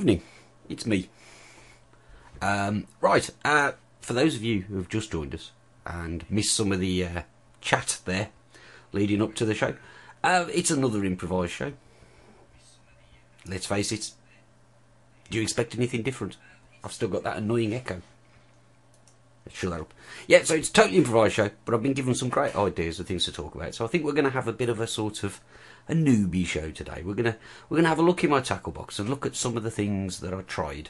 evening. It's me. Right, for those of you who have just joined us and missed some of the chat there leading up to the show, it's another improvised show. Let's face it, do you expect anything different? I've still got that annoying echo. Let's shut that up. Yeah, so it's a totally improvised show, but I've been given some great ideas of things to talk about. So I think we're going to have a bit of a sort of a newbie show today. We're gonna have a look in my tackle box and look at some of the things that I tried.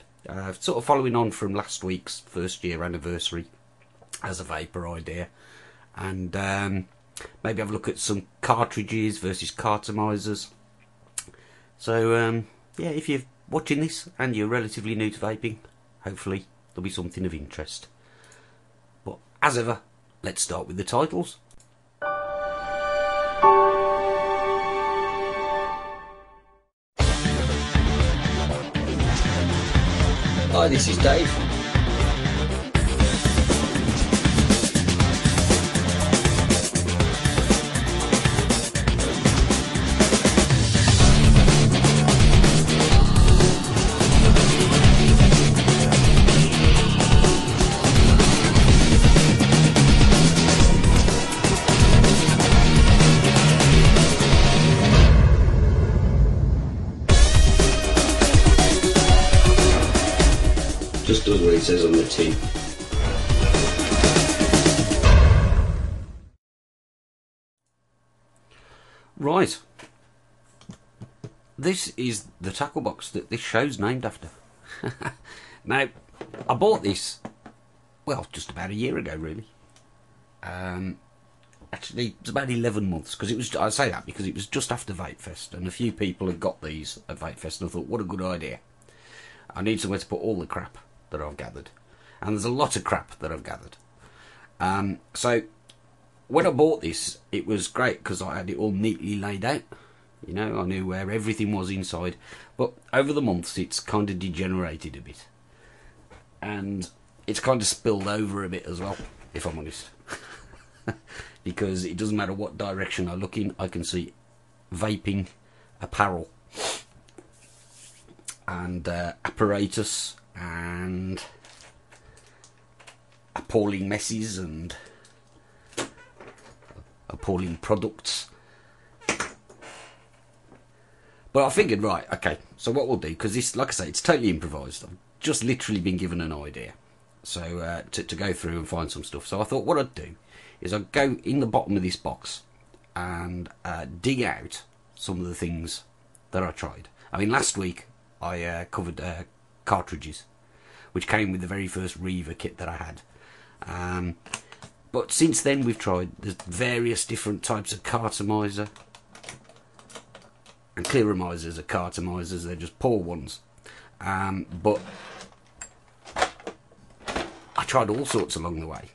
Sort of following on from last week's first year anniversary as a vapor idea, and maybe have a look at some cartridges versus cartomizers. So yeah, if you're watching this and you're relatively new to vaping, hopefully there'll be something of interest. But as ever, let's start with the titles. Hi, this is Dave. Just does what it says on the tin. Right. This is the tackle box that this show's named after. Now, I bought this, well, just about a year ago, really. Actually, it's about 11 months, because it was, I say that because it was just after Vape Fest, and a few people had got these at Vape Fest, and I thought, what a good idea. I need somewhere to put all the crap that I've gathered, and there's a lot of crap that I've gathered. So when I bought this, it was great because I had it all neatly laid out. You know, I knew where everything was inside. But over the months, it's kind of degenerated a bit, and it's kind of spilled over a bit as well, if I'm honest. Because it doesn't matter what direction I look in, I can see vaping apparel and apparatus and appalling messes and appalling products. But I figured, right, okay, so what we'll do, because this, like I say, it's totally improvised. I've just literally been given an idea, so to go through and find some stuff. So I thought what I'd do is I'd go in the bottom of this box and dig out some of the things that I tried. I mean, last week I covered cartridges, which came with the very first Reaver kit that I had. But since then we've tried there's various different types of cartomizer, and clearomizers are cartomizers, they're just poor ones. But I tried all sorts along the way.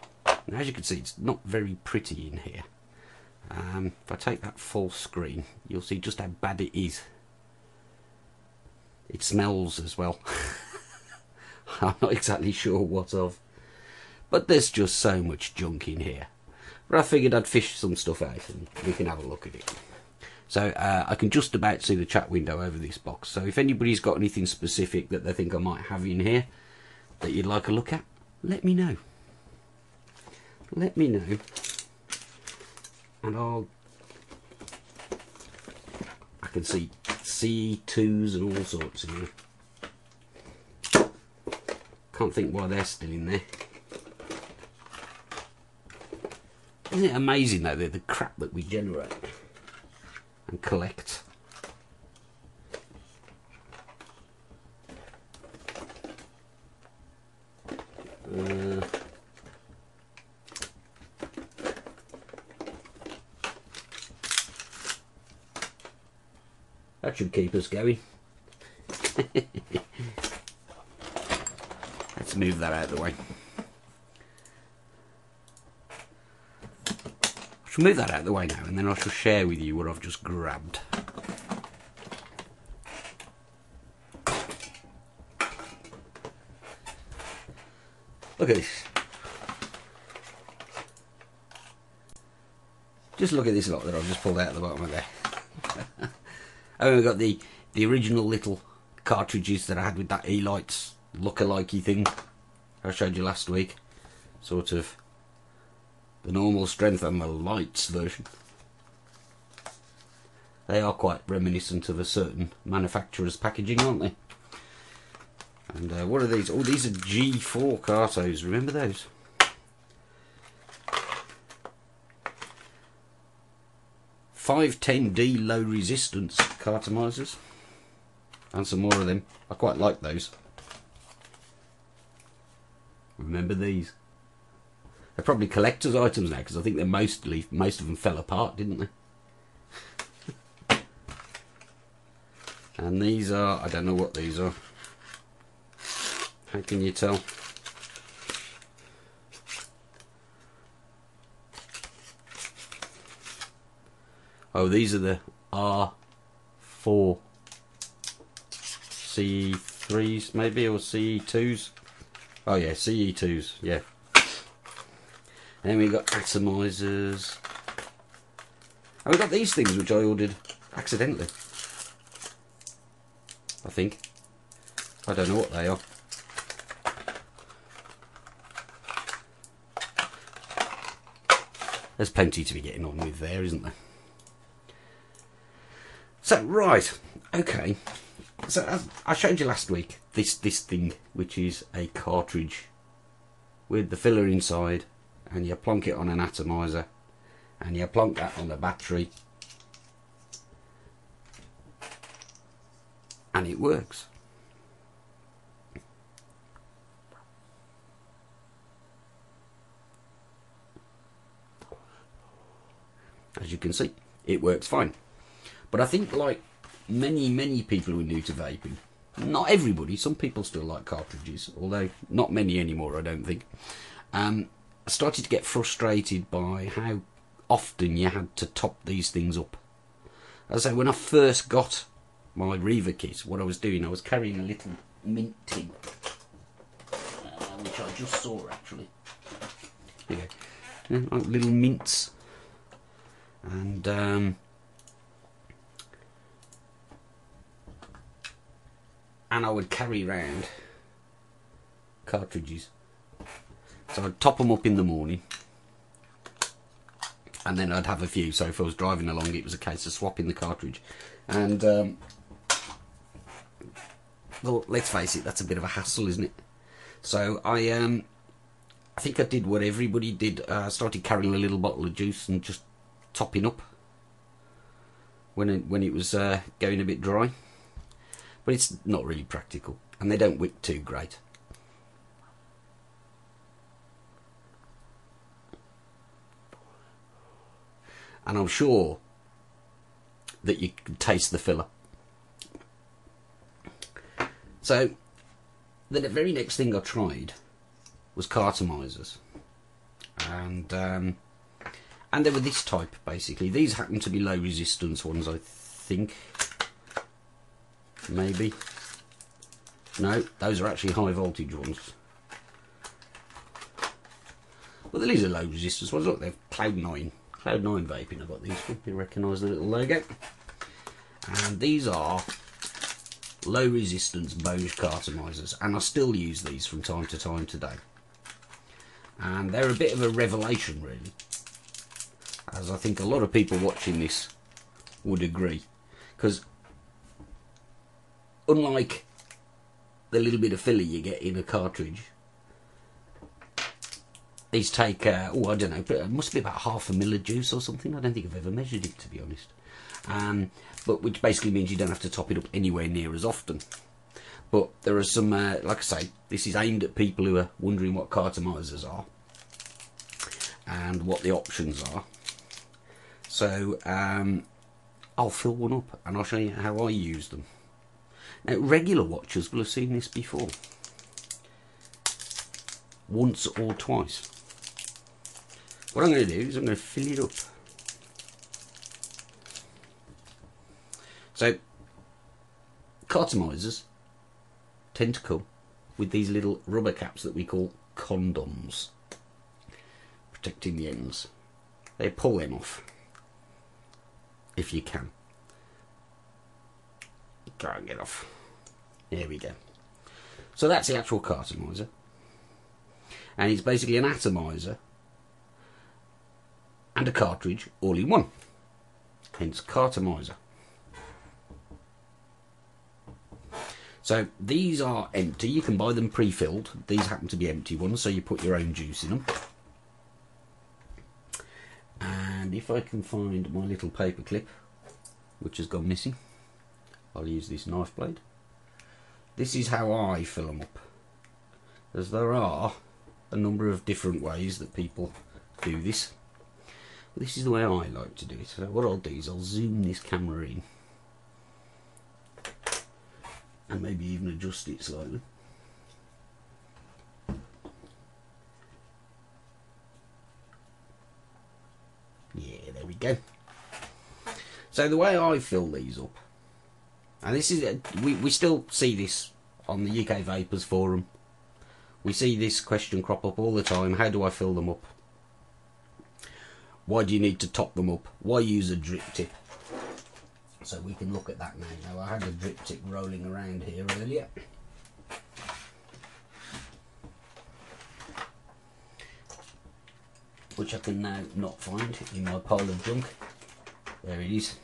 And as you can see, it's not very pretty in here. If I take that full screen, you'll see just how bad it is. It smells as well. I'm not exactly sure what of. But there's just so much junk in here. But I figured I'd fish some stuff out and we can have a look at it. So I can just about see the chat window over this box. So if anybody's got anything specific that they think I might have in here that you'd like a look at, let me know. Let me know. And I can see C2s and all sorts in here. Can't think why they're still in there. Isn't it amazing though, the crap that we generate and collect? That should keep us going. Let's move that out of the way. I shall move that out of the way now, and then I shall share with you what I've just grabbed. Look at this. Just look at this lot that I've just pulled out of the bottom of there. Oh, we've got the original little cartridges that I had with that E-Lights look-alikey thing I showed you last week. Sort of the normal strength and the lights version. They are quite reminiscent of a certain manufacturer's packaging, aren't they? And what are these? Oh, these are G4 cartos. Remember those? $510D low resistance cartomizers. And some more of them. I quite like those. Remember these? They're probably collector's items now, because I think they're most of them fell apart, didn't they? And these are, I don't know what these are. How can you tell? Oh, these are the R4 CE3s maybe, or CE2s. Oh yeah, CE2s, yeah. And then we got atomizers. And we got these things which I ordered accidentally, I think. I don't know what they are. There's plenty to be getting on with there, isn't there? So, right, okay. So, I showed you last week this thing, which is a cartridge with the filler inside, and you plonk it on an atomizer, and you plonk that on the battery, and it works. As you can see, it works fine. But I think, like many people who are new to vaping, not everybody, some people still like cartridges, although not many anymore, I don't think. I started to get frustrated by how often you had to top these things up. As I say, when I first got my Reaver kit, what I was doing, I was carrying a little mint tin, which I just saw actually. Here you go. Like little mints. And I would carry around cartridges. So I'd top them up in the morning, and then I'd have a few. So if I was driving along, it was a case of swapping the cartridge. And well, let's face it, that's a bit of a hassle, isn't it? So I think I did what everybody did. I started carrying a little bottle of juice and just topping up when it was going a bit dry. But it's not really practical, and they don't wick too great. And I'm sure that you can taste the filler. So the very next thing I tried was cartomizers, and they were this type basically. These happen to be low resistance ones, I think. Maybe. No, those are actually high voltage ones. Well, these are low resistance ones. Look, they're Cloud9 vaping. I've got these. You recognise the little logo. And these are low resistance Bose cartomizers, and I still use these from time to time today. And they're a bit of a revelation, really, as I think a lot of people watching this would agree, because unlike the little bit of filler you get in a cartridge, these take, oh, I don't know, but it must be about 1/2 ml of juice or something. I don't think I've ever measured it, to be honest. But which basically means you don't have to top it up anywhere near as often. But there are some, like I say, this is aimed at people who are wondering what cartomizers are and what the options are. So I'll fill one up and I'll show you how I use them. Now, regular watchers will have seen this before, once or twice. What I'm going to do is I'm going to fill it up. So, cartomizers tend to come with these little rubber caps that we call condoms, protecting the ends. They pull them off, if you can. Try and get off. There we go. So that's the actual cartomizer. And it's basically an atomizer and a cartridge all in one. Hence cartomizer. So these are empty. You can buy them pre-filled. These happen to be empty ones, so you put your own juice in them. And if I can find my little paper clip, which has gone missing, I'll use this knife blade. This is how I fill them up, as there are a number of different ways that people do this. But this is the way I like to do it. So what I'll do is I'll zoom this camera in and maybe even adjust it slightly. Yeah, there we go. So the way I fill these up, and this is we still see this on the UK Vapors forum. We see this question crop up all the time. How do I fill them up? Why do you need to top them up? Why use a drip tip? So we can look at that now. Now I had a drip tip rolling around here earlier. Which I can now not find in my pile of junk. There it is.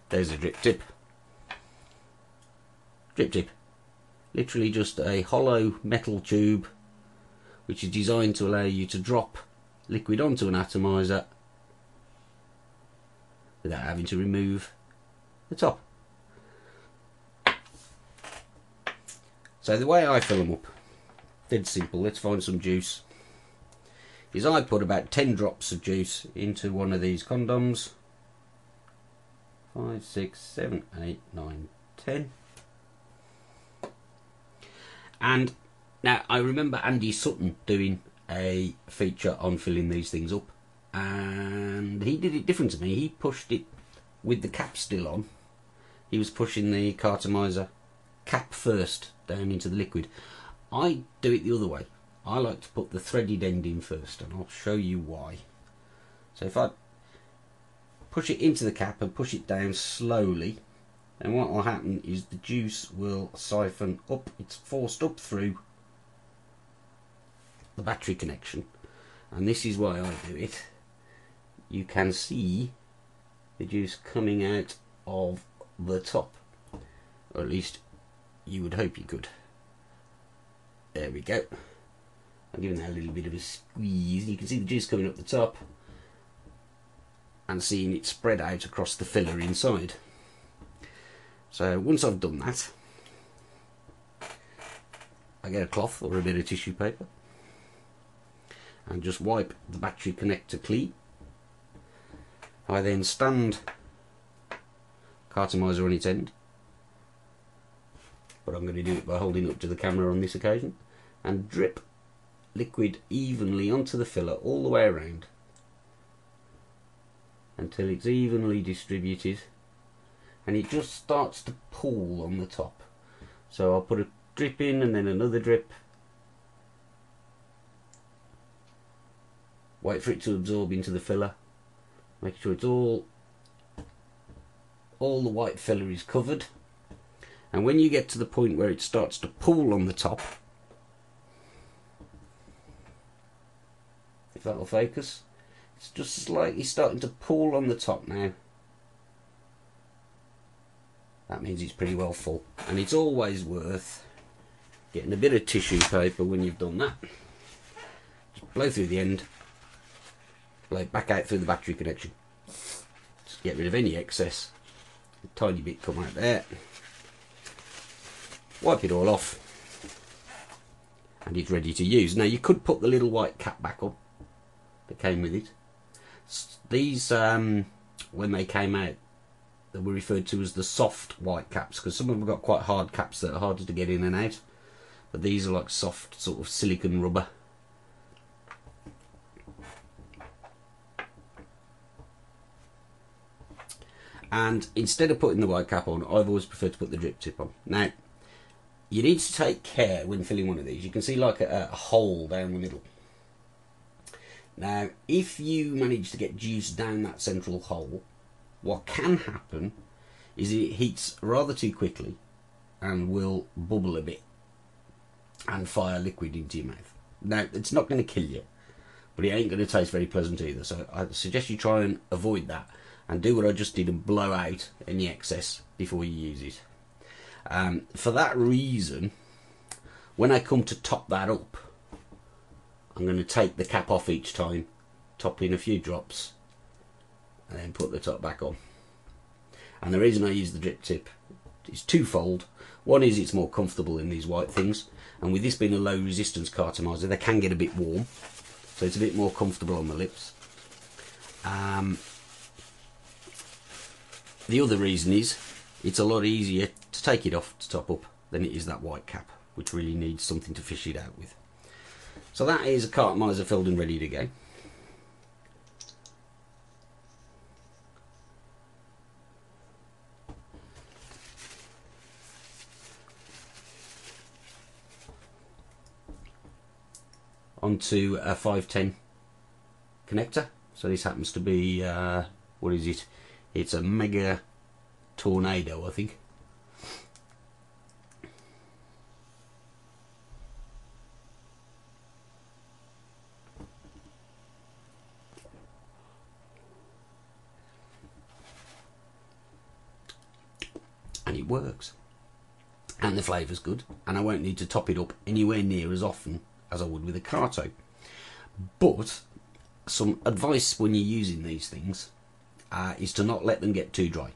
There's a drip tip. Drip tip. Literally just a hollow metal tube which is designed to allow you to drop liquid onto an atomizer without having to remove the top. So the way I fill them up, dead simple. Let's find some juice. Is I put about 10 drops of juice into one of these condoms. 5, 6, 7, 8, 9, 10. And now I remember Andy Sutton doing a feature on filling these things up, and he did it different to me. He pushed it with the cap still on. He was pushing the cartomizer cap first down into the liquid. I do it the other way. I like to put the threaded end in first, and I'll show you why. So if I push it into the cap and push it down slowly, and what will happen is the juice will siphon up. It's forced up through the battery connection, and this is why I do it. You can see the juice coming out of the top, or at least you would hope you could. There we go. I'm giving that a little bit of a squeeze. You can see the juice coming up the top and seeing it spread out across the filler inside. So once I've done that, I get a cloth or a bit of tissue paper and just wipe the battery connector clean. I then stand cartomizer on its end, but I'm going to do it by holding up to the camera on this occasion, and drip liquid evenly onto the filler all the way around until it's evenly distributed, and it just starts to pool on the top. So I'll put a drip in and then another drip, wait for it to absorb into the filler, make sure it's all the white filler is covered, and when you get to the point where it starts to pool on the top, if that'll focus, it's just slightly starting to pool on the top now. That means it's pretty well full, and it's always worth getting a bit of tissue paper when you've done that. Just blow through the end, blow it back out through the battery connection. Just get rid of any excess. A tiny bit come out there. Wipe it all off, and it's ready to use. Now you could put the little white cap back up that came with it. These, when they came out, they were referred to as the soft white caps, because some of them have got quite hard caps that are harder to get in and out, but these are like soft sort of silicone rubber. And instead of putting the white cap on, I've always preferred to put the drip tip on. Now you need to take care when filling one of these. You can see like a hole down the middle. Now if you manage to get juice down that central hole, what can happen is it heats rather too quickly, and will bubble a bit and fire liquid into your mouth. Now, it's not going to kill you, but it ain't going to taste very pleasant either. So I suggest you try and avoid that and do what I just did and blow out any excess before you use it. For that reason, when I come to top that up, I'm going to take the cap off each time, top in a few drops, and then put the top back on. And the reason I use the drip tip is twofold. One is it's more comfortable in these white things, and with this being a low resistance cartomizer, they can get a bit warm, so it's a bit more comfortable on the lips. The other reason is it's a lot easier to take it off to top up than it is that white cap, which really needs something to fish it out with. So that is a cartomizer filled and ready to go. Onto a 510 connector. So this happens to be what is it? It's a Mega Tornado, I think. And it works, and the flavour's good, and I won't need to top it up anywhere near as often as I would with a carto. But some advice when you're using these things is to not let them get too dry.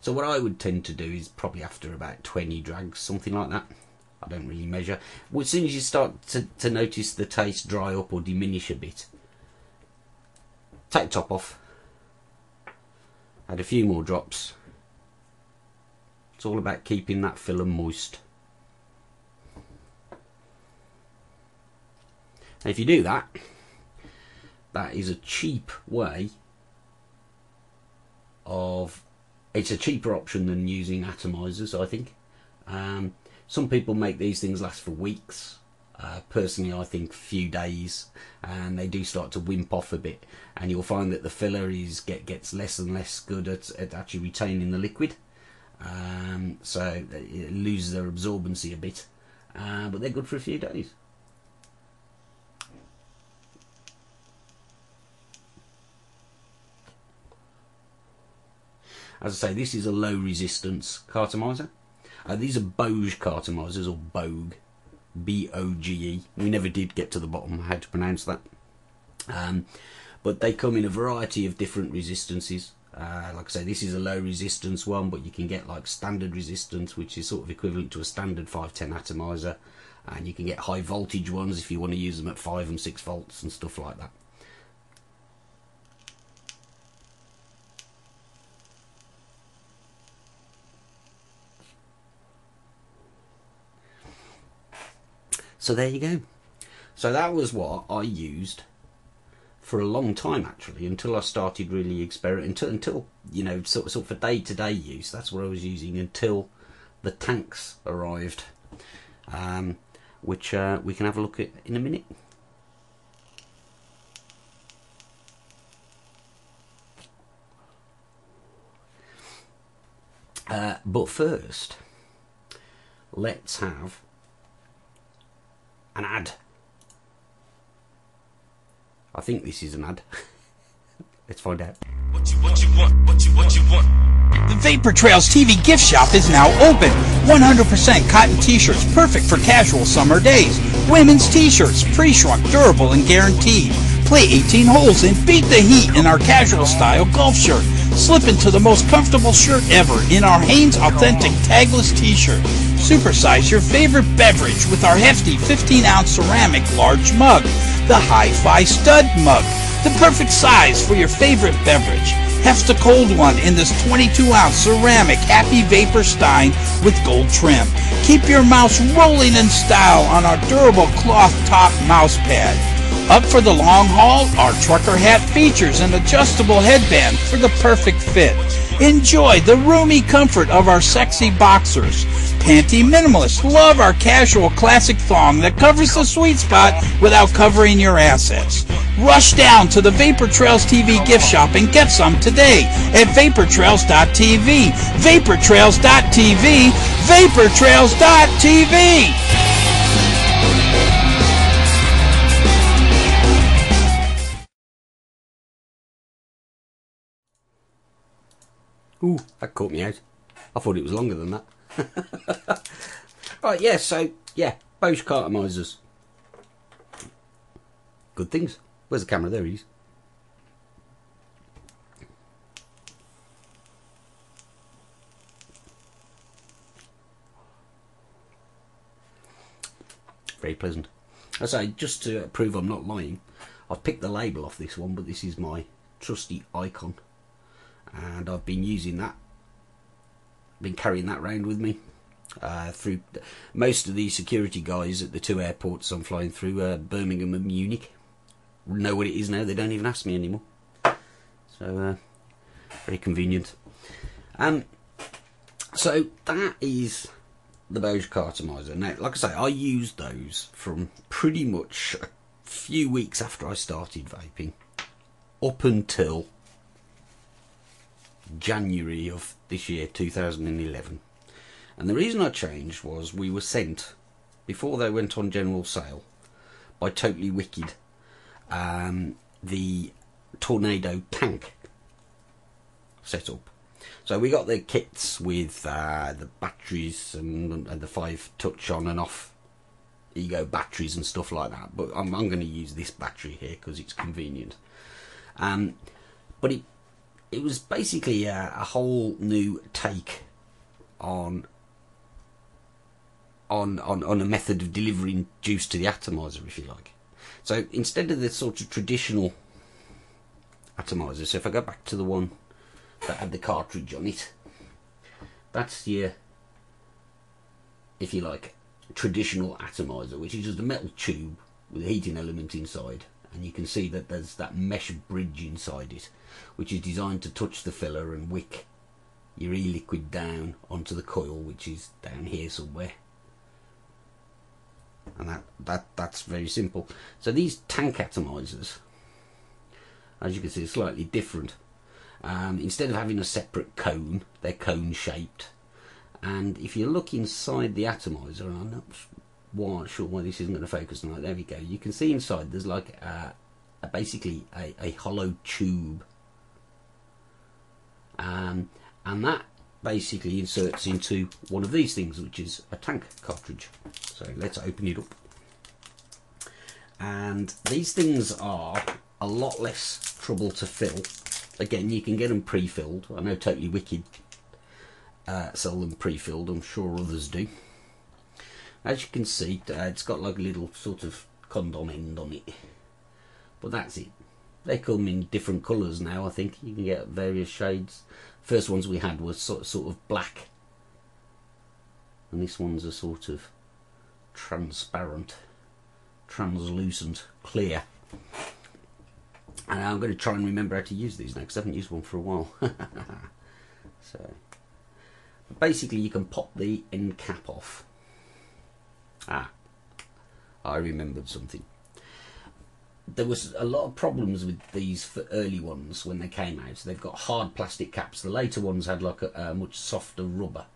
So what I would tend to do is probably after about 20 drags, something like that. I don't really measure. Well, as soon as you start to notice the taste dry up or diminish a bit, take the top off, add a few more drops. It's all about keeping that filler moist. And if you do that, that is a cheap way of, it's a cheaper option than using atomizers, I think. Some people make these things last for weeks. Personally, I think a few days, and they do start to wimp off a bit, and you'll find that the filler gets less and less good at actually retaining the liquid. So it loses their absorbency a bit, but they're good for a few days. As I say, this is a low resistance cartomizer. These are Boge cartomizers, or Boge, B-O-G-E. We never did get to the bottom how to pronounce that. But they come in a variety of different resistances. Like I say, this is a low resistance one, but you can get like standard resistance, which is sort of equivalent to a standard 510 atomizer, and you can get high voltage ones if you want to use them at 5 and 6 volts and stuff like that. So there you go. So that was what I used for a long time, actually, until I started really experimenting, until you know, sort of for day-to-day use. That's what I was using until the tanks arrived, which we can have a look at in a minute. But first, let's have an ad. I think this is an ad. Let's find out. What you want? The Vapor Trails TV gift shop is now open. 100% cotton t-shirts, perfect for casual summer days. Women's t-shirts, pre-shrunk, durable, and guaranteed. Play 18 holes and beat the heat in our casual style golf shirt. Slip into the most comfortable shirt ever in our Hanes Authentic Tagless t-shirt. Supersize your favorite beverage with our hefty 15-ounce ceramic large mug. The Hi-Fi Stud mug, the perfect size for your favorite beverage. Heft a cold one in this 22-ounce ceramic Happy Vapor Stein with gold trim. Keep your mouse rolling in style on our durable cloth top mouse pad. Up for the long haul, our trucker hat features an adjustable headband for the perfect fit. Enjoy the roomy comfort of our sexy boxers. Panty minimalists love our casual classic thong that covers the sweet spot without covering your assets. Rush down to the Vapor Trails TV gift shop and get some today at vaportrails.tv. Vaportrails.tv. Vaportrails.tv. Ooh, that caught me out. I thought it was longer than that. Right, yeah, so, yeah, Bose cartomizers. Good things. Where's the camera? There he is. Very pleasant. I say, just to prove I'm not lying, I've picked the label off this one, but this is my trusty icon. And I've been using that, been carrying that around with me through most of the security guys at the two airports I'm flying through, Birmingham and Munich, know what it is now. They don't even ask me anymore, so very convenient. So that is the Bose cartomizer. Now, like I say, I used those from pretty much a few weeks after I started vaping up until January of this year, 2011. And the reason I changed was we were sent, before they went on general sale, by Totally Wicked, the Tornado tank setup. So we got the kits with the batteries and the 5 touch on and off Ego batteries and stuff like that. But I'm going to use this battery here because it's convenient. But it was basically a whole new take on a method of delivering juice to the atomizer, if you like. So instead of the sort of traditional atomizer, so if I go back to the one that had the cartridge on it, that's your, if you like, traditional atomizer, which is just a metal tube with a heating element inside, and you can see that there's that mesh bridge inside it, which is designed to touch the filler and wick your e-liquid down onto the coil, which is down here somewhere. And that's very simple. So these tank atomizers, as you can see, are slightly different. Instead of having a separate cone, they're cone shaped. And if you look inside the atomizer, and I'm not sure why this isn't going to focus tonight, there we go, you can see inside there's like basically a hollow tube, and that basically inserts into one of these things, which is a tank cartridge. So let's open it up. And these things are a lot less trouble to fill. Again, you can get them pre-filled. I know Totally Wicked sell them pre-filled. I'm sure others do. As you can see, it's got like a little sort of condom end on it. But that's it. They come in different colours now, I think. You can get various shades. First ones we had was sort of black. And this one's a sort of transparent, translucent, clear. And I'm going to try and remember how to use these now, because I haven't used one for a while. So, basically you can pop the end cap off. I remembered something. There was a lot of problems with these for early ones when they came out. So they've got hard plastic caps. The later ones had like a much softer rubber,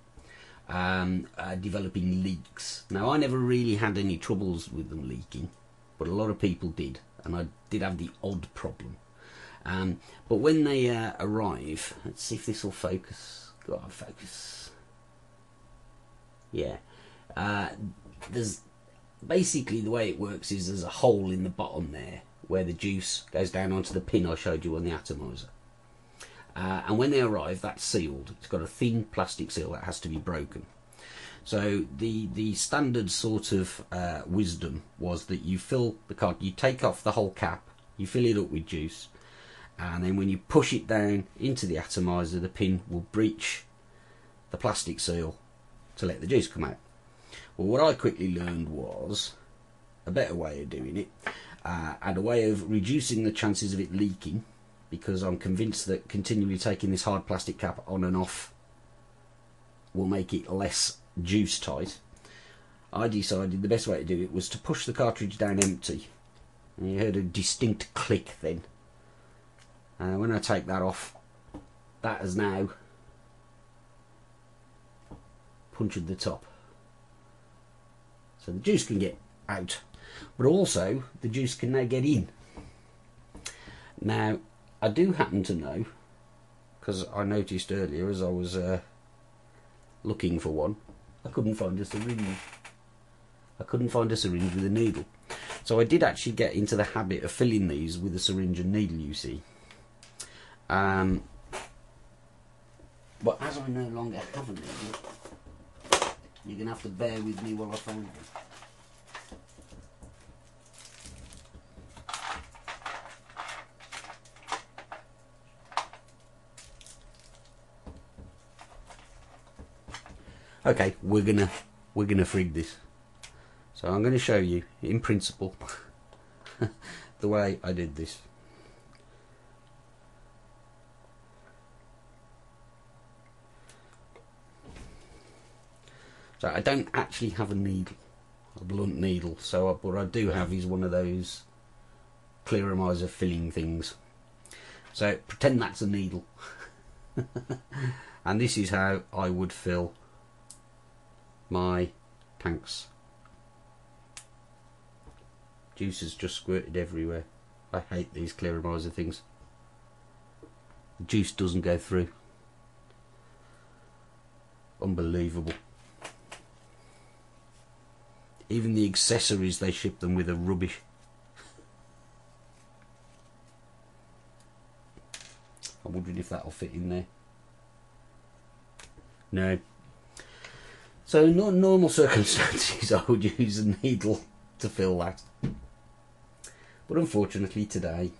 developing leaks. Now, I never really had any troubles with them leaking, but a lot of people did, and I did have the odd problem. But when they arrive, let's see if this will focus. Go on, focus. Yeah. There's basically, the way it works is there's a hole in the bottom there where the juice goes down onto the pin I showed you on the atomizer. And when they arrive, that's sealed. It's got a thin plastic seal that has to be broken. So the standard sort of wisdom was that you fill the cart, you take off the whole cap, you fill it up with juice, and then when you push it down into the atomizer, the pin will breach the plastic seal to let the juice come out. Well, what I quickly learned was a better way of doing it, and a way of reducing the chances of it leaking, because I'm convinced that continually taking this hard plastic cap on and off will make it less juice tight. I decided the best way to do it was to push the cartridge down empty and you heard a distinct click then. When I take that off, that has now punctured the top. So the juice can get out, but also the juice can now get in. Now, I do happen to know, because I noticed earlier as I was looking for one, I couldn't find a syringe. I couldn't find a syringe with a needle. So I did actually get into the habit of filling these with a syringe and needle, you see. But as I no longer have a needle, you're going to have to bear with me while I find one. Okay, we're gonna frig this. So I'm going to show you, in principle, the way I did this. So I don't actually have a needle, a blunt needle. So what I do have is one of those clearomizer filling things. So pretend that's a needle, and this is how I would fill my tanks. Juice has just squirted everywhere. I hate these clearomizer things. The juice doesn't go through. Unbelievable. Even the accessories they ship them with are rubbish. I'm wondering if that'll fit in there. No. So in normal circumstances I would use a needle to fill that. But unfortunately today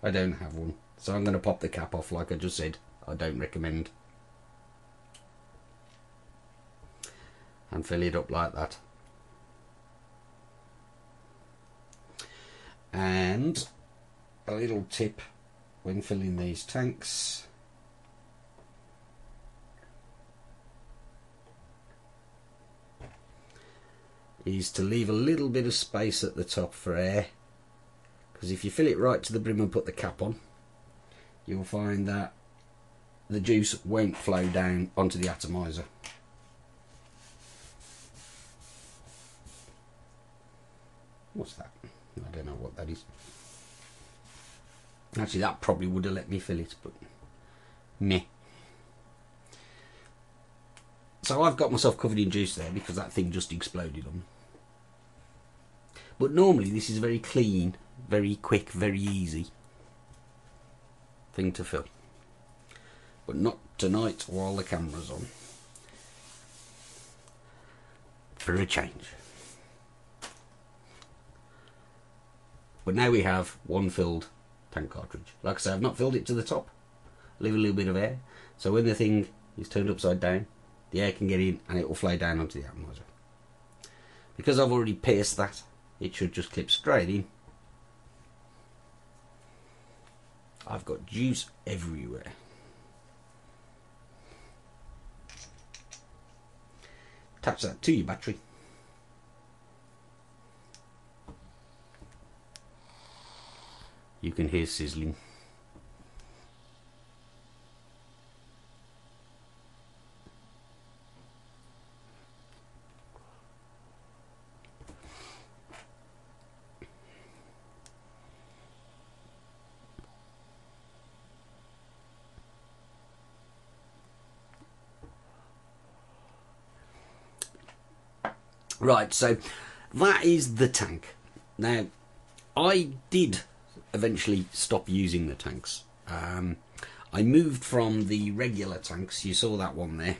I don't have one. So I'm going to pop the cap off like I just said. I don't recommend. And fill it up like that. And a little tip when filling these tanks. Is to leave a little bit of space at the top for air, because if you fill it right to the brim and put the cap on, you'll find that the juice won't flow down onto the atomizer. What's that? I don't know what that is. Actually, that probably would have let me fill it, but meh. So I've got myself covered in juice there because that thing just exploded on me. But normally this is a very clean, very quick, very easy thing to fill. But not tonight while the camera's on. For a change. But now we have one filled tank cartridge. Like I say, I've not filled it to the top. Leave a little bit of air. So when the thing is turned upside down, the air can get in and it will flow down onto the atomizer. Because I've already pierced that, it should just clip straight in. I've got juice everywhere. Attach that to your battery. You can hear sizzling. Right, so that is the tank. Now, I did eventually stop using the tanks. I moved from the regular tanks, you saw that one there,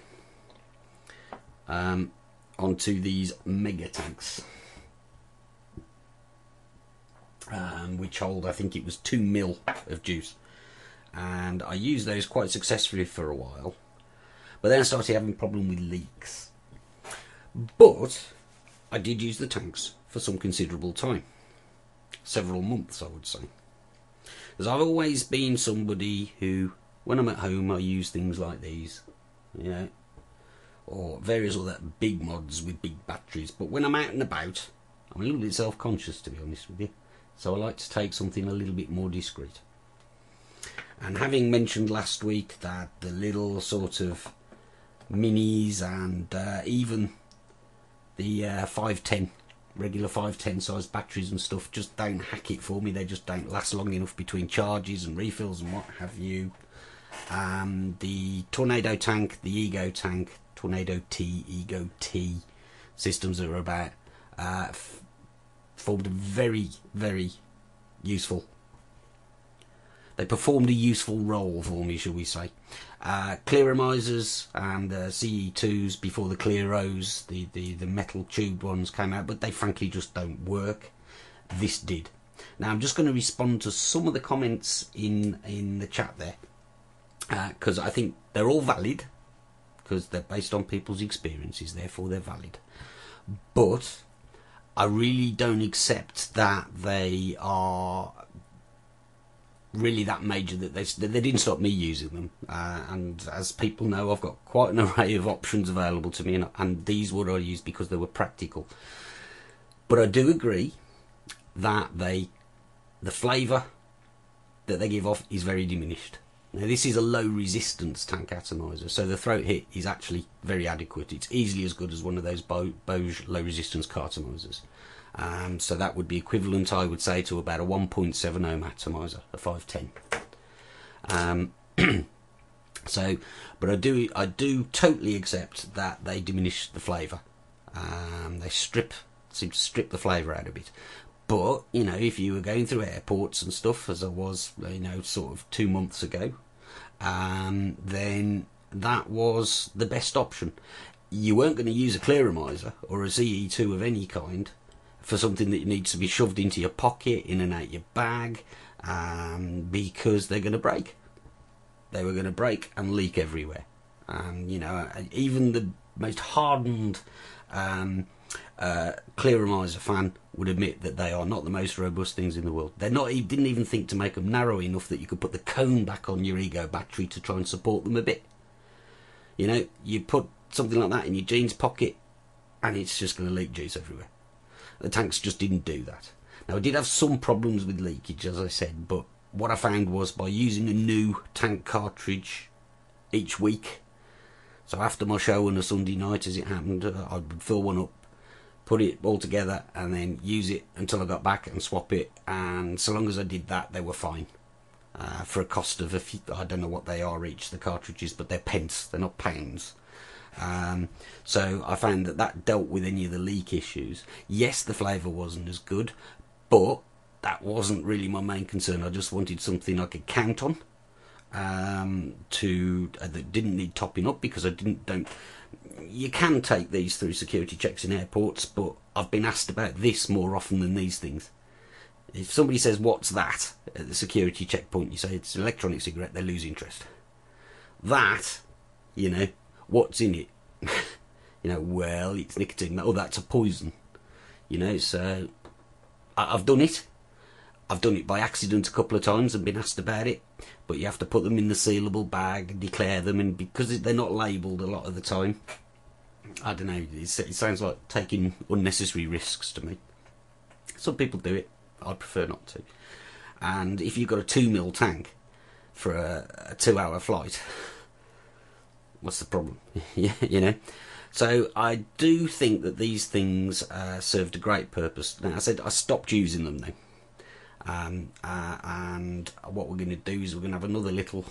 onto these mega tanks, which hold, I think it was 2 mil of juice. And I used those quite successfully for a while, but then I started having a problem with leaks. But I did use the tanks for some considerable time. Several months, I would say. Because I've always been somebody who, when I'm at home, I use things like these, you know, or various other big mods with big batteries. But when I'm out and about, I'm a little bit self-conscious, to be honest with you. So I like to take something a little bit more discreet. And having mentioned last week that the little sort of minis and even the 510, regular 510 size batteries and stuff just don't hack it for me. They just don't last long enough between charges and refills and what have you. The Tornado tank, the Ego tank, Tornado T, Ego T systems that are about formed a very, very useful. They performed a useful role for me, shall we say. Clearomisers and CE2s before the clearos, the metal tubed ones came out, but they frankly just don't work. This did. Now I'm just going to respond to some of the comments in the chat there, because I think they're all valid, because they're based on people's experiences, therefore they're valid. But I really don't accept that they are really that major, that they didn't stop me using them. And as people know, I've got quite an array of options available to me, and these were I used because they were practical. But I do agree that the flavour that they give off is very diminished. Now this is a low resistance tank atomizer, so the throat hit is actually very adequate. It's easily as good as one of those Boge low resistance cartomizers. So that would be equivalent, I would say, to about a 1.7 ohm atomizer, a 510. But I do totally accept that they diminish the flavour. They seem to strip the flavour out of it. But, you know, if you were going through airports and stuff, as I was, you know, sort of 2 months ago, then that was the best option. You weren't going to use a clearomizer or a CE2 of any kind for something that needs to be shoved into your pocket, in and out your bag, because they're going to break. They were going to break and leak everywhere. You know, even the most hardened clearomizer fan would admit that they are not the most robust things in the world. Didn't even think to make them narrow enough that you could put the cone back on your Ego battery to try and support them a bit. You know, you put something like that in your jeans pocket and it's just going to leak juice everywhere. The tanks just didn't do that. Now I did have some problems with leakage, as I said, but what I found was by using a new tank cartridge each week, so after my show on a Sunday night, as it happened, I would fill one up, put it all together, and then use it until I got back and swap it. And so long as I did that, they were fine. For a cost of a few, I don't know what they are each, the cartridges, but they're pence, they're not pounds. So I found that dealt with any of the leak issues. Yes, the flavour wasn't as good, but that wasn't really my main concern. I just wanted something I could count on, that didn't need topping up, because you can take these through security checks in airports, but I've been asked about this more often than these things. If somebody says, "What's that?" at the security checkpoint, you say it's an electronic cigarette, they lose interest. That, you know, what's in it? You know, well, it's nicotine. Oh, that's a poison. You know, so I've done it. I've done it by accident a couple of times and been asked about it, but you have to put them in the sealable bag and declare them, and because they're not labelled a lot of the time, I don't know, it sounds like taking unnecessary risks to me. Some people do it, I prefer not to. And if you've got a 2mm tank for a 2-hour flight, what's the problem? Yeah, you know. So I do think that these things served a great purpose. Now, I said I stopped using them now. And what we're going to do is we're going to have another little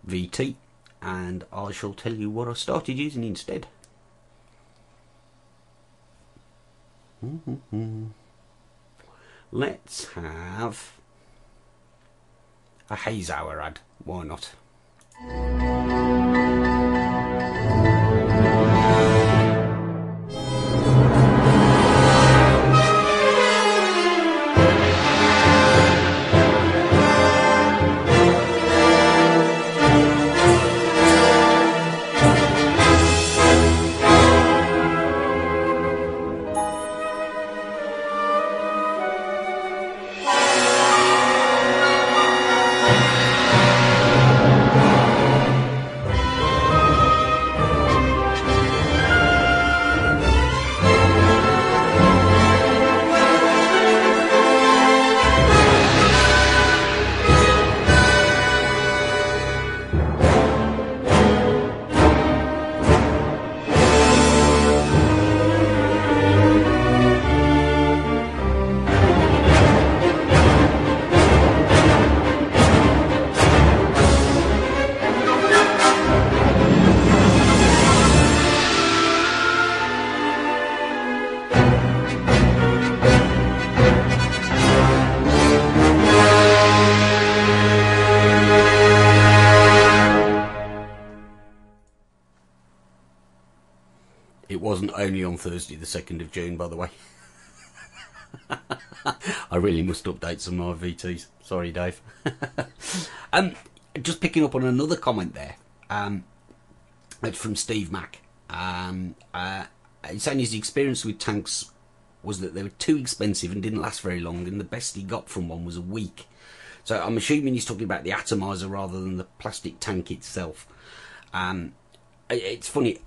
VT, and I shall tell you what I started using instead. Let's have a haze hour ad. Why not? wasn't only on Thursday the 2nd of June, by the way. I really must update some of my VTs. Sorry, Dave. Just picking up on another comment there. It's from Steve Mack. He's saying his experience with tanks was that they were too expensive and didn't last very long, and the best he got from one was a week. So I'm assuming he's talking about the atomizer rather than the plastic tank itself. It's funny,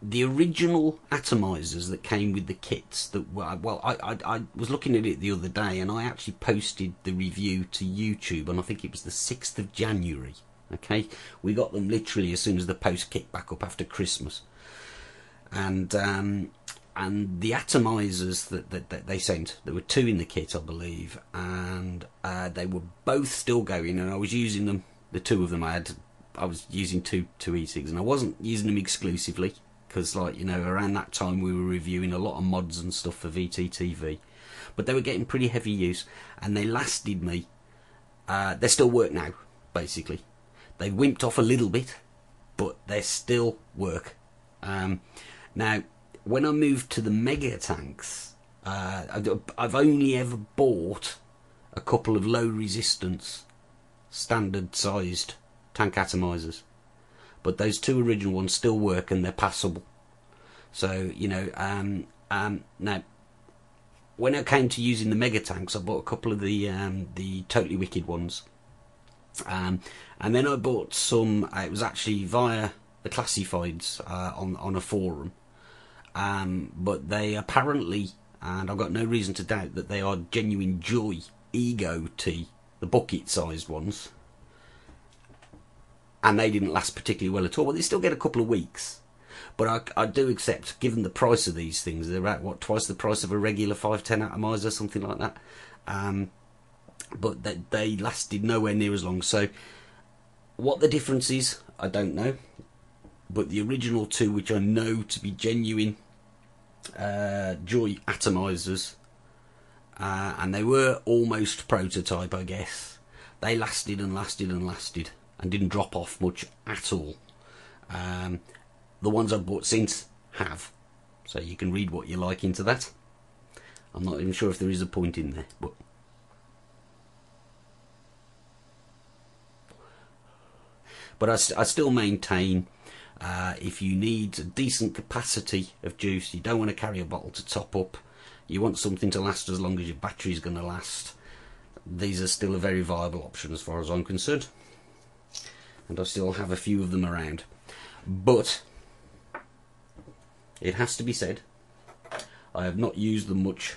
the original atomizers that came with the kits, that well, I was looking at it the other day, and I actually posted the review to YouTube, and I think it was the 6th of January. Okay, we got them literally as soon as the post kicked back up after Christmas, and the atomizers that they sent, there were 2 in the kit, I believe, and they were both still going, and I was using them. The 2 of them I was using two e-cigs, and I wasn't using them exclusively, because, like, you know, around that time we were reviewing a lot of mods and stuff for VTTV, but they were getting pretty heavy use, and they lasted me. They still work now, basically. They wimped off a little bit, but they still work. Now, when I moved to the mega tanks, I've only ever bought a couple of low resistance, standard sized tank atomizers, but those 2 original ones still work and they're passable. So, you know, now when I came to using the mega tanks, I bought a couple of the Totally Wicked ones. And then I bought some, it was actually via the classifieds on a forum, but they apparently, and I've got no reason to doubt that they are genuine Joy Ego T, the bucket sized ones, and they didn't last particularly well at all, but they still get a couple of weeks. But I do accept, given the price of these things, they're at what, twice the price of a regular 510 atomizer, something like that. But they lasted nowhere near as long. So what the difference is, I don't know. But the original 2, which I know to be genuine Joy atomizers, and they were almost prototype, I guess, they lasted and lasted and lasted and didn't drop off much at all. The ones I've bought since have. So you can read what you like into that. I'm not even sure if there is a point in there, but I still maintain, if you need a decent capacity of juice, you don't want to carry a bottle to top up, you want something to last as long as your battery's going to last, these are still a very viable option as far as I'm concerned. And I still have a few of them around. But it has to be said, I have not used them much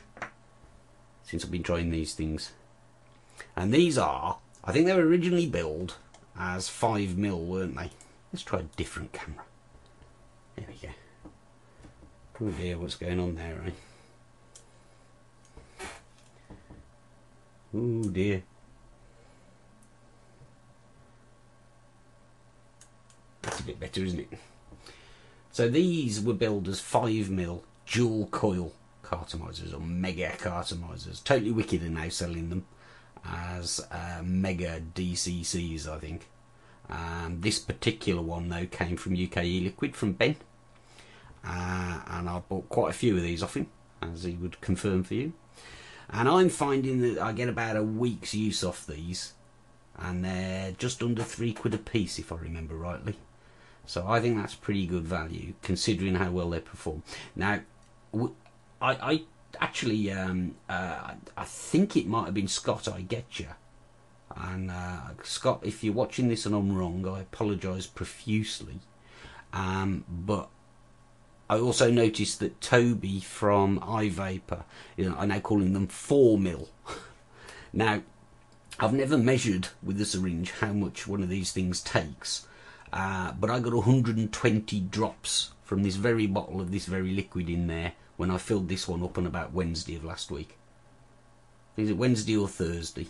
since I've been trying these things. And these are, I think they were originally billed as 5mm, weren't they? Let's try a different camera. There we go. Oh dear, what's going on there, eh? Oh dear. That's a bit better, isn't it? So these were billed as 5mm dual coil cartomizers, or mega cartomizers. Totally Wicked are now selling them as mega dccs, I think. This particular one though came from UK E-Liquid, from Ben, and I bought quite a few of these off him, as he would confirm for you. And I'm finding that I get about a week's use off these, and they're just under £3 a piece if I remember rightly. So I think that's pretty good value considering how well they perform. Now, I actually, I think it might have been Scott I Get You. And Scott, if you're watching this and I'm wrong, I apologise profusely. But I also noticed that Toby from iVapor, I now calling them 4mm. Now, I've never measured with the syringe how much one of these things takes, but I got 120 drops from this very bottle of this very liquid in there when I filled this one up on about Wednesday of last week. Is it Wednesday or Thursday?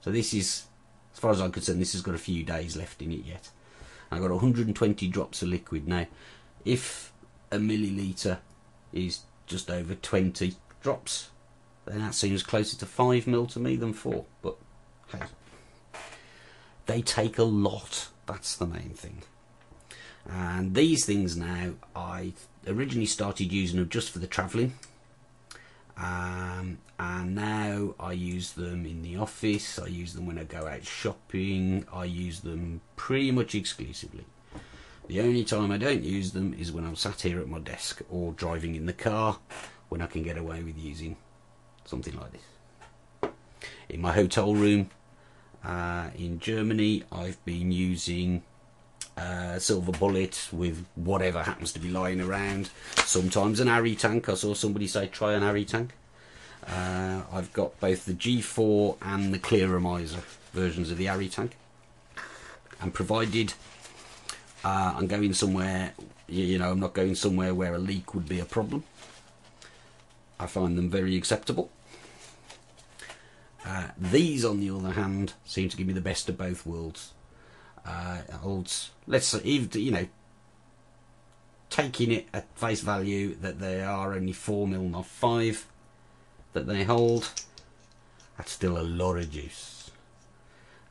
So this is, as far as I'm concerned, this has got a few days left in it yet. I got 120 drops of liquid. Now, if a milliliter is just over 20 drops, then that seems closer to 5mm to me than 4. But hey, they take a lot. That's the main thing. And these things now, I originally started using them just for the travelling, and now I use them in the office, I use them when I go out shopping, I use them pretty much exclusively. The only time I don't use them is when I'm sat here at my desk or driving in the car, when I can get away with using something like this. In my hotel room in Germany, I've been using silver bullet with whatever happens to be lying around. Sometimes an Arri tank. I saw somebody say try an Arri tank. I've got both the G4 and the clearomizer versions of the Arri tank, and provided I'm going somewhere, you know, I'm not going somewhere where a leak would be a problem, I find them very acceptable. These, on the other hand, seem to give me the best of both worlds. Let's say, you know, taking it at face value that they are only 4mm, not 5, that they hold, that's still a lot of juice.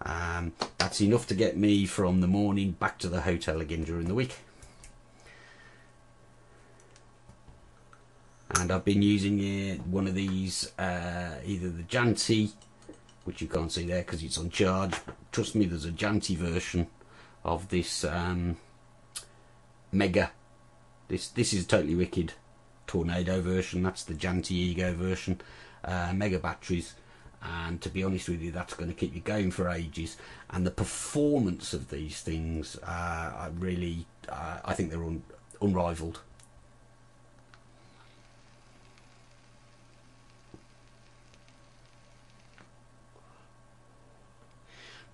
That's enough to get me from the morning back to the hotel again during the week. And I've been using one of these, either the Janty, which you can't see there because it's on charge. Trust me, there's a Janty version of this Mega. This is Totally Wicked Tornado version. That's the Janty Ego version. Mega batteries, and to be honest with you, that's going to keep you going for ages. And the performance of these things, I think they're unrivaled.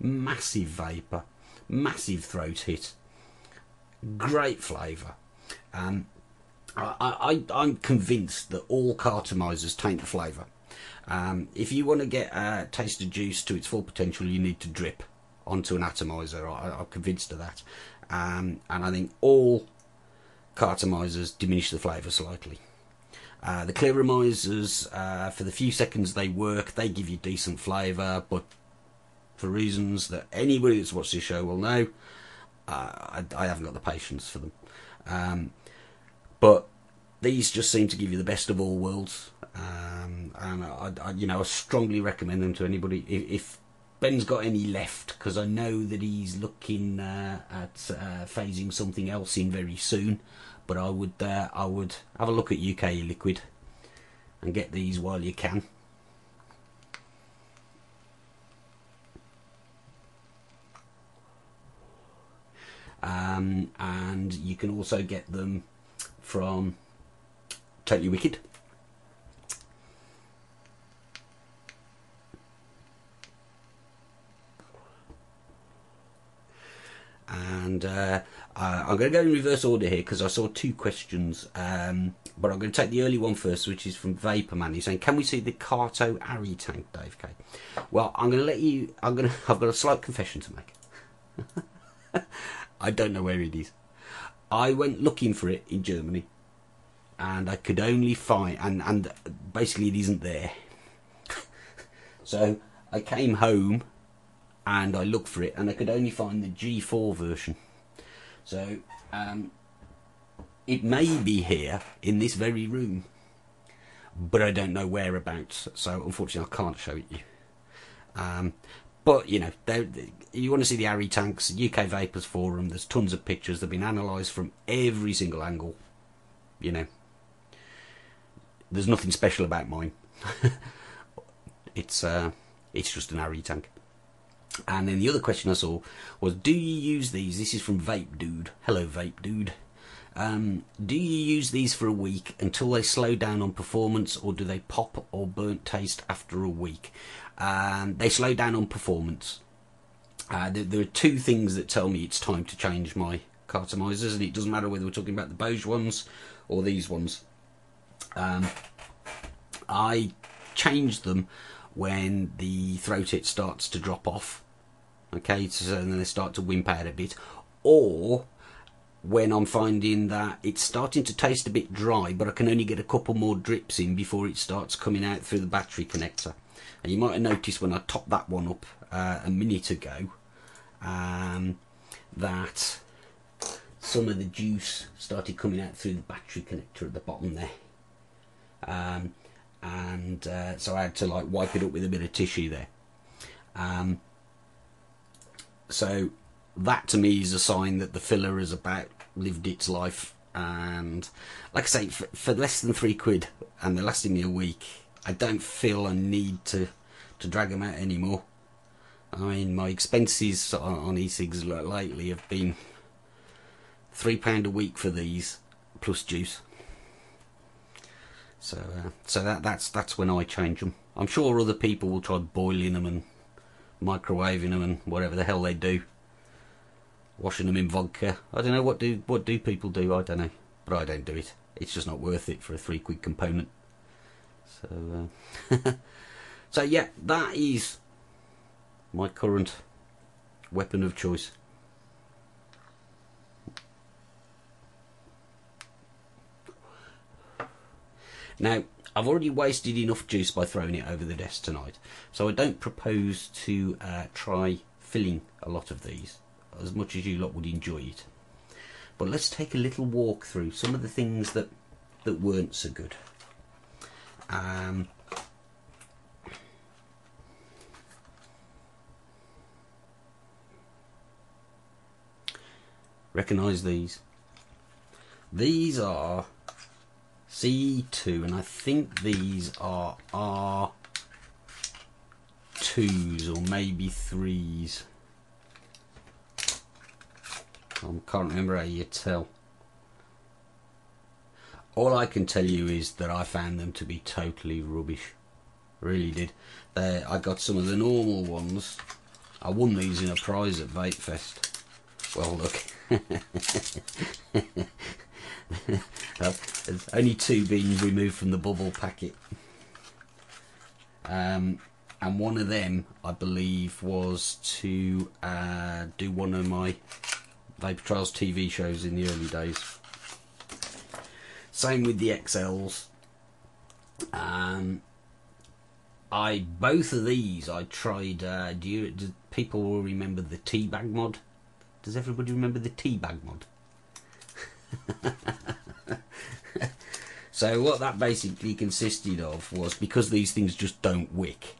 Massive vapour, massive throat hit, great flavour. I'm convinced that all cartomizers taint the flavour. If you want to get taste of juice to its full potential, you need to drip onto an atomizer. I'm convinced of that. And I think all cartomizers diminish the flavour slightly. The clearomizers, for the few seconds they work, they give you decent flavour, but for reasons that anybody that's watched this show will know, I haven't got the patience for them. But these just seem to give you the best of all worlds, and I strongly recommend them to anybody. If Ben's got any left, because I know that he's looking at phasing something else in very soon, but I would have a look at UK Liquid and get these while you can. And you can also get them from Totally Wicked. And I'm going to go in reverse order here because I saw two questions, but I'm going to take the early one first, which is from Vaporman. He's saying, can we see the Carto Arri tank, Dave K? Well, I'm going to let you, I've got a slight confession to make. I don't know where it is. I went looking for it in Germany, and I could only find, and basically it isn't there. So I came home and I looked for it, and I could only find the G4 version. So it may be here in this very room, but I don't know whereabouts. So unfortunately I can't show it you. But, you know, you want to see the Arri tanks, UK Vapors Forum, there's tons of pictures. They've been analysed from every single angle. You know, there's nothing special about mine. It's just an Arri tank. And then the other question I saw was, do you use these? This is from Vape Dude. Hello, Vape Dude. Do you use these for a week until they slow down on performance, or do they pop or burnt taste after a week? They slow down on performance. There are two things that tell me it's time to change my cartomizers, and it doesn't matter whether we're talking about the Bose ones or these ones. I change them when the throat hit starts to drop off, okay, so then they start to wimp out a bit, or when I'm finding that it's starting to taste a bit dry, but I can only get a couple more drips in before it starts coming out through the battery connector. And you might have noticed when I topped that one up a minute ago, that some of the juice started coming out through the battery connector at the bottom there. So I had to like wipe it up with a bit of tissue there. So that to me is a sign that the filler has about lived its life. And like I say, for less than £3, and they're lasting me a week, I don't feel a need to drag them out anymore. I mean, my expenses on e-cigs lately have been £3 a week for these, plus juice. So that's when I change them. I'm sure other people will try boiling them and microwaving them and whatever the hell they do, washing them in vodka. I don't know what do people do. I don't know, but I don't do it. It's just not worth it for a £3 component. So so yeah, that is my current weapon of choice. Now, I've already wasted enough juice by throwing it over the desk tonight, so I don't propose to try filling a lot of these, as much as you lot would enjoy it. But let's take a little walk through some of the things that weren't so good. Recognise these. These are C2, and I think these are R2s or maybe 3s. I can't remember how you tell. All I can tell you is that I found them to be totally rubbish. Really did. I got some of the normal ones. I won these in a prize at Vape Fest. Well, look. There's only 2 being removed from the bubble packet. And one of them, I believe, was to do one of my Vapor Trails TV shows in the early days. Same with the XLs. Both of these I tried. Do people will remember the teabag mod? Does everybody remember the teabag mod? So what that basically consisted of was, because these things just don't wick,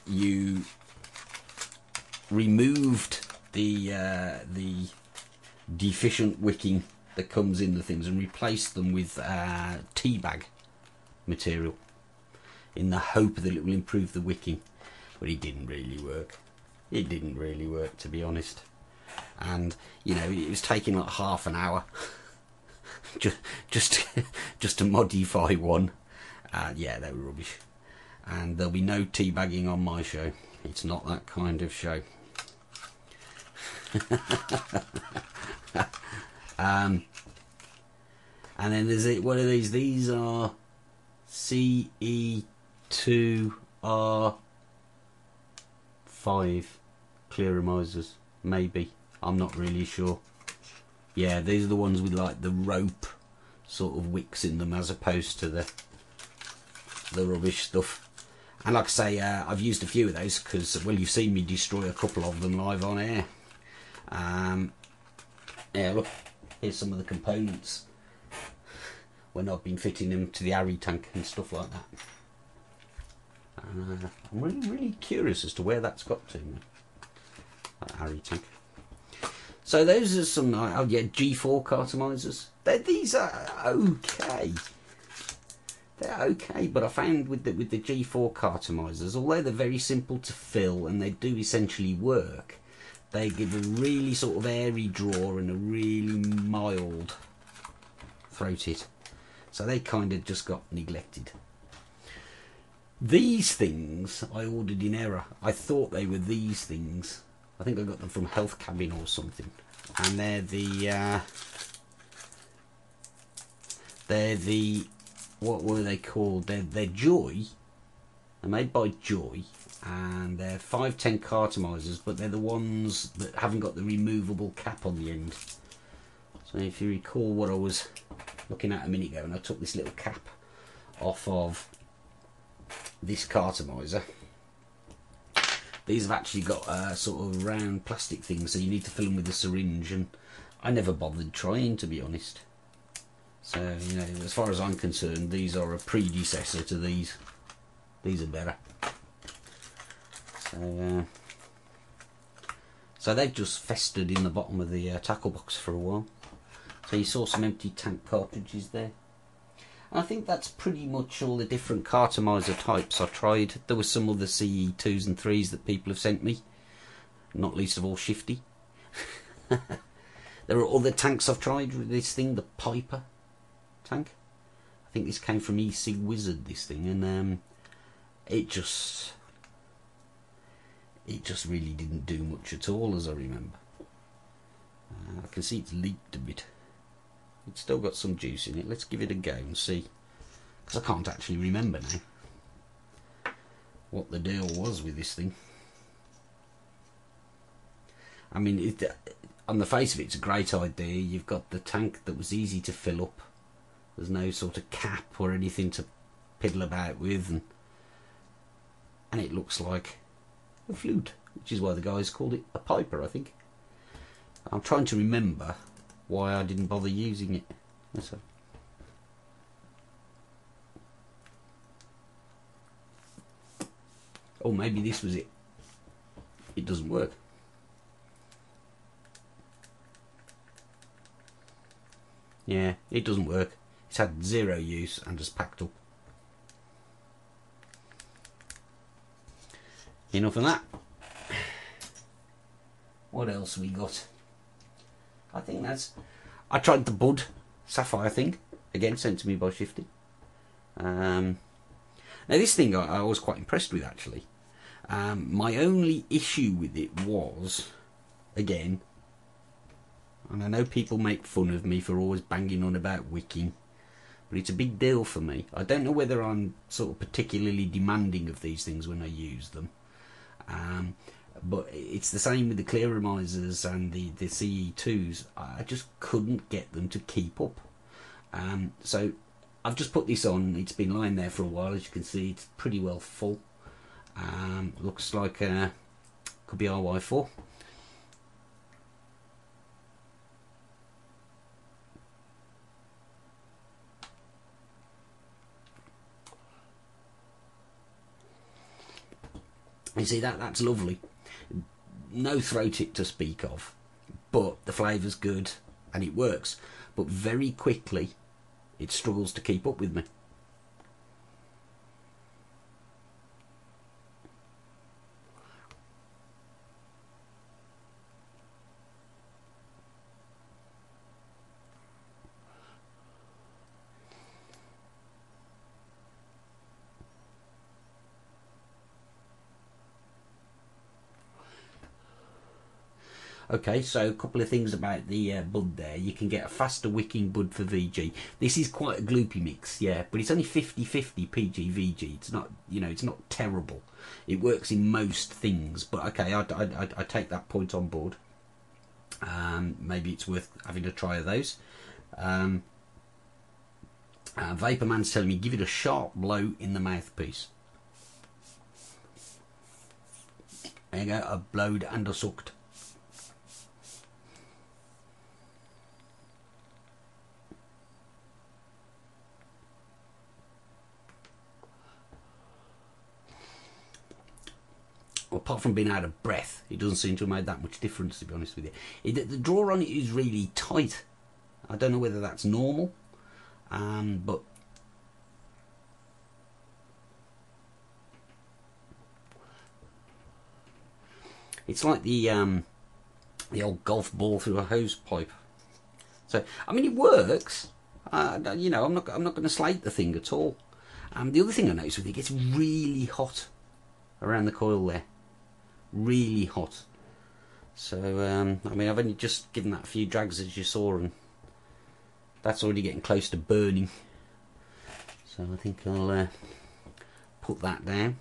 you removed the deficient wicking that comes in the things and replaced them with teabag material in the hope that it will improve the wicking. But it didn't really work. It didn't really work, to be honest. And you know, it was taking like half an hour just to modify one. Yeah, they were rubbish. And there'll be no teabagging on my show. It's not that kind of show. And then there's it. What are these? These are CE2R5 clearos, maybe. I'm not really sure. Yeah, these are the ones with like the rope sort of wicks in them, as opposed to the rubbish stuff. And like I say, I've used a few of those because, well, you've seen me destroy a couple of them live on air. Yeah, look, here's some of the components when I've been fitting them to the Harry tank and stuff like that. I'm really curious as to where that's got to, that Harry tank. So those are some, oh yeah, G4 cartomizers. These are okay. They're okay, but I found with the G4 cartomizers, although they're very simple to fill and they do essentially work, they give a really sort of airy draw and a really mild throat hit. So they kind of just got neglected. These things I ordered in error. I thought they were these things. I think I got them from Health Cabin or something. And they're the what were they called? They're Joy. They're made by Joy, and they're 510 cartomizers, but they're the ones that haven't got the removable cap on the end. So if you recall what I was looking at a minute ago, and I took this little cap off of this cartomizer, these have actually got a sort of round plastic thing, so you need to fill them with a syringe, and I never bothered trying, to be honest. So, you know, as far as I'm concerned, these are a predecessor to these. These are better. So they've just festered in the bottom of the tackle box for a while. So you saw some empty tank cartridges there. And I think that's pretty much all the different cartomizer types I tried. There were some other CE2s and 3s that people have sent me. Not least of all Shifty. There are other tanks I've tried with this thing, the Piper tank. I think this came from EC Wizard, this thing, and it just really didn't do much at all, as I remember. I can see it's leaked a bit. It's still got some juice in it. Let's give it a go and see, because I can't actually remember now what the deal was with this thing. I mean, on the face of it, it's a great idea. You've got the tank that was easy to fill up. There's no sort of cap or anything to piddle about with, and it looks like a flute, which is why the guys called it a piper, I think. I'm trying to remember why I didn't bother using it. So, oh, maybe this was it. It doesn't work. Yeah, it doesn't work. It's had 0 use and just packed up. Enough of that. What else we got? I think that's... I tried the Bud Sapphire thing. Again, sent to me by Shifty. Now this thing I was quite impressed with, actually. My only issue with it was, again, and I know people make fun of me for always banging on about wicking, but it's a big deal for me. I don't know whether I'm sort of particularly demanding of these things when I use them. But it's the same with the clearomisers and the CE2s. I just couldn't get them to keep up. So I've just put this on. It's been lying there for a while. As you can see, it's pretty well full. Looks like could be RY4. You see, that's lovely. No throat it to speak of, but the flavour's good and it works. But very quickly, it struggles to keep up with me. Okay, so a couple of things about the bud there. You can get a faster wicking bud for VG. This is quite a gloopy mix, yeah, but it's only 50-50 PG VG. It's not, you know, it's not terrible. It works in most things, but okay, I take that point on board. Maybe it's worth having a try of those. Vaporman's telling me give it a sharp blow in the mouthpiece. There you go, a blowed and a sucked. Apart from being out of breath, it doesn't seem to have made that much difference, to be honest with you. The draw on it is really tight. I don't know whether that's normal, but it's like the old golf ball through a hose pipe. So I mean, it works. You know, I'm not going to slate the thing at all. The other thing I noticed with it gets really hot around the coil there. Really hot. So I mean, I've only just given that a few drags, as you saw, and that's already getting close to burning. So I think I'll put that down.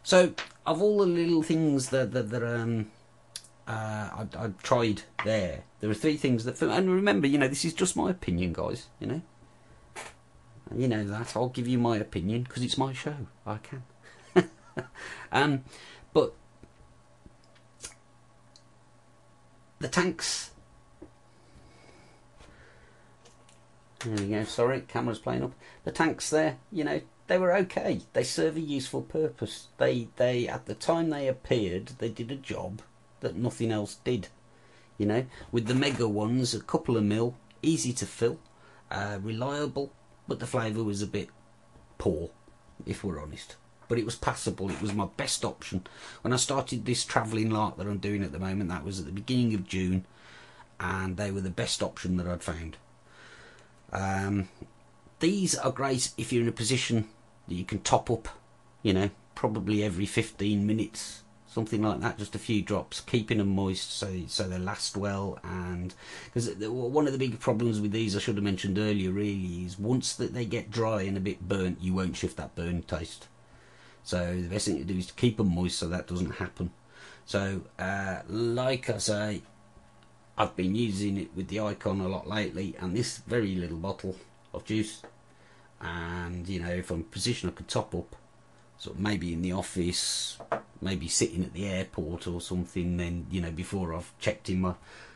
So of all the little things that I've tried there are 3 things that, and remember, you know, this is just my opinion, guys. You know that I'll give you my opinion because it's my show. I can. But the tanks There we go. Sorry, camera's playing up. The tanks there, you know, they were okay. They serve a useful purpose. They at the time they appeared, they did a job that nothing else did. You know, with the mega ones, a couple of mil, easy to fill, reliable, but the flavour was a bit poor, if we're honest. But it was passable. It was my best option. When I started this travelling lark that I'm doing at the moment, that was at the beginning of June, and they were the best option that I'd found. These are great if you're in a position that you can top up, you know, probably every 15 minutes, something like that, just a few drops, keeping them moist so they last well. And because one of the big problems with these, I should have mentioned earlier, really, is once that they get dry and a bit burnt, you won't shift that burn taste. So the best thing to do is to keep them moist so that doesn't happen. So like I say, I've been using it with the Icon a lot lately, and this very little bottle of juice, and you know, if I'm in a position I could top up, so maybe in the office, maybe sitting at the airport or something, then, you know, before I've checked in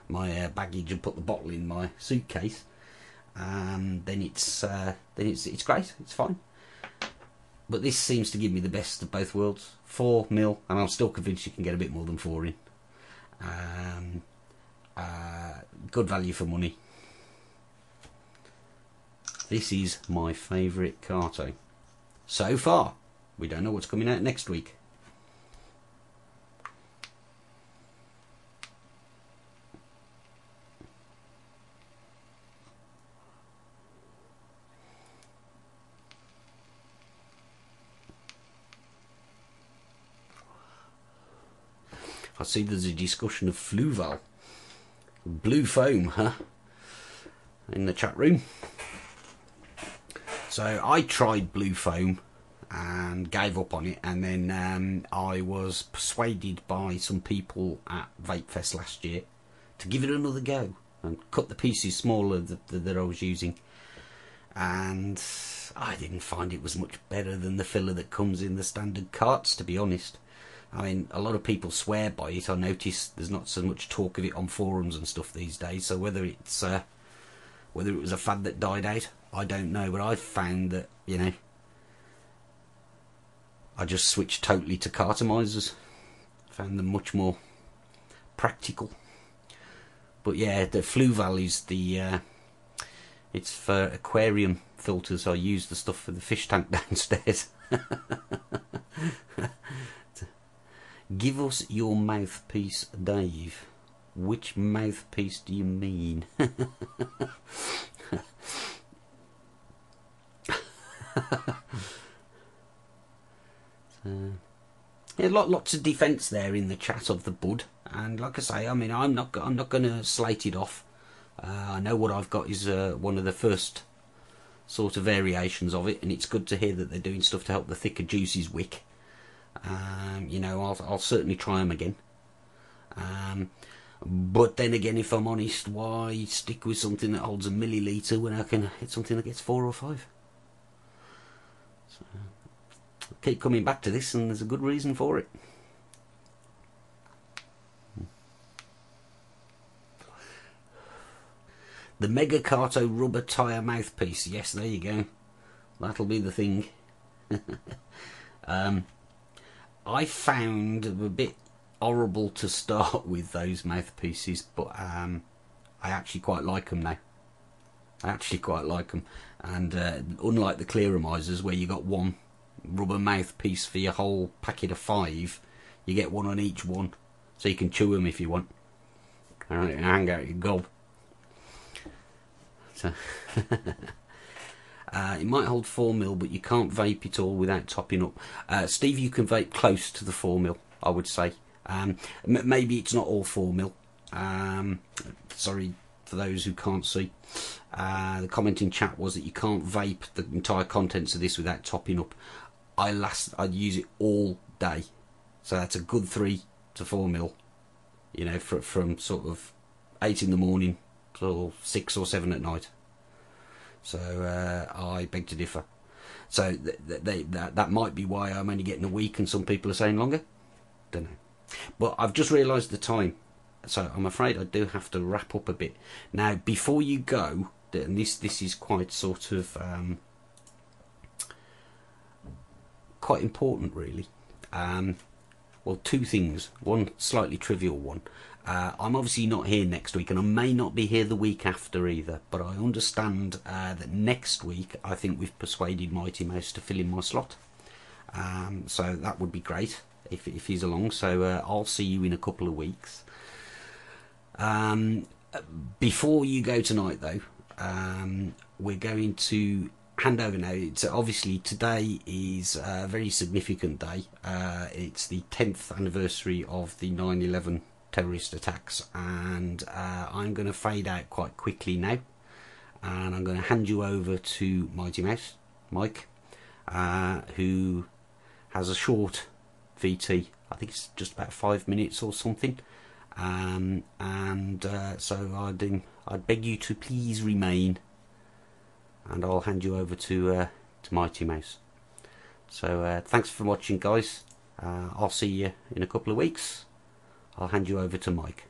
my baggage and put the bottle in my suitcase, then it's great, it's fine. But this seems to give me the best of both worlds. 4 mil, and I'm still convinced you can get a bit more than 4 in. Good value for money. This is my favourite carto so far. We don't know what's coming out next week. I see there's a discussion of Fluval. Blue foam, huh? In the chat room. So I tried blue foam and gave up on it, and then I was persuaded by some people at Vape Fest last year to give it another go and cut the pieces smaller that I was using, and I didn't find it was much better than the filler that comes in the standard carts, to be honest. I mean, a lot of people swear by it. I notice there's not so much talk of it on forums and stuff these days, so whether it was a fad that died out, I don't know, but I've found that, you know, I just switched totally to cartomizers. Found them much more practical. But yeah, the Fluval is it's for aquarium filters. I use the stuff for the fish tank downstairs. Give us your mouthpiece, Dave. Which mouthpiece do you mean? Yeah, lots of defence there in the chat of the bud, and like I say, I mean, I'm not going to slate it off. I know what I've got is one of the first sort of variations of it, and it's good to hear that they're doing stuff to help the thicker juices wick. You know, I'll certainly try them again. But then again, if I'm honest, why stick with something that holds a milliliter when I can hit something that gets 4 or 5? So, I'll keep coming back to this, and there's a good reason for it. The Mega Carto rubber tyre mouthpiece. Yes, there you go. That'll be the thing. I found it a bit horrible to start with, those mouthpieces, but I actually quite like them now. I actually quite like them, and unlike the clearomisers where you got one rubber mouthpiece for your whole packet of 5, you get one on each one, so you can chew them if you want. Alright, hang out your gob. So it might hold 4 mil, but you can't vape it all without topping up. Steve, you can vape close to the 4 mil, I would say. Maybe it's not all 4 mil. Sorry for those who can't see. The comment in chat was that you can't vape the entire contents of this without topping up. I'd use it all day, so that's a good 3 to 4 mil. You know, from sort of 8 in the morning till 6 or 7 at night. So I beg to differ. So that might be why I'm only getting a week, and some people are saying longer. Don't know. But I've just realised the time, so I'm afraid I do have to wrap up a bit. Now, before you go, and this is quite sort of quite important, really. Well, two things. One slightly trivial one. I'm obviously not here next week, and I may not be here the week after either, but I understand that next week I think we've persuaded Mighty Mouse to fill in my slot. So that would be great if he's along. So I'll see you in a couple of weeks. Before you go tonight, though, we're going to hand over now. It's obviously today is a very significant day. It's the 10th anniversary of the 9/11 terrorist attacks, and I'm going to fade out quite quickly now, and I'm going to hand you over to Mighty Mouse, Mike, who has a short VT. I think it's just about 5 minutes or something, so I'd beg you to please remain, and I'll hand you over to Mighty Mouse. So thanks for watching, guys. I'll see you in a couple of weeks. I'll hand you over to Mike.